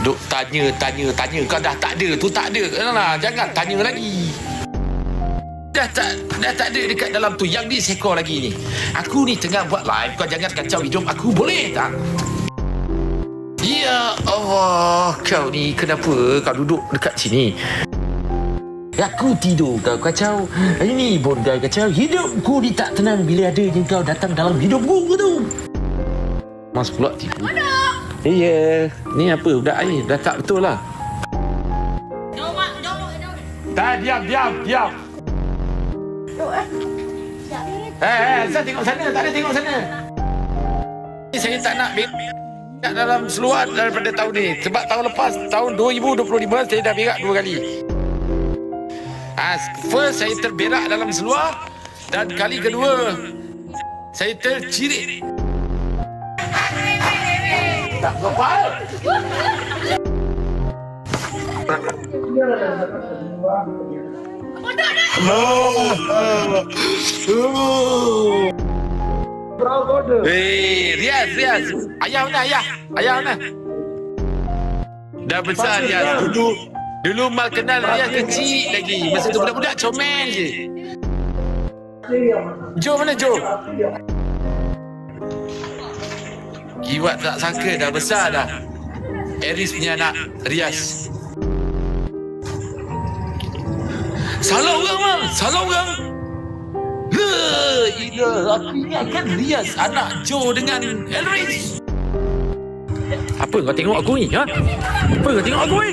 Duk tanya. Kau dah tak ada tu, tak ada. Jangan tanya lagi. Dah tak ada dekat dalam tu. Yang ni sekor lagi ni. Aku ni tengah buat live. Kau jangan kacau hidup aku, boleh tak? Ya Allah, kau ni kenapa kau duduk dekat sini? Aku tidur kau kacau. Ini pun kau kacau. Hidupku ni tak tenang bila ada yang kau datang dalam hidupku tu. Mas pula tidur. Iya. Ni apa? Budak air. Dah tak betul lah. Jom. Tak, diam. Saya tengok sana. Tak ada tengok sana. Saya tak nak berak dalam seluar daripada tahun ni. Sebab tahun lepas, tahun 2025, saya dah berak 2 kali. First, saya terberak dalam seluar. Dan kali kedua, saya tercirit. Tak kepala. Riaz. Ayah mana? Dah besar Riaz. Dulu Mal kenal Riaz kecil lagi. Masa tu budak-budak comel je. Jo mana Jo? Kiwat tak sangka dah besar dah. Aris punya anak Riaz. Salah orang Mal. Aku ingatkan Riaz anak Jo dengan Elris. Apa kau tengok aku ni? Ha? Apa kau tengok aku ni?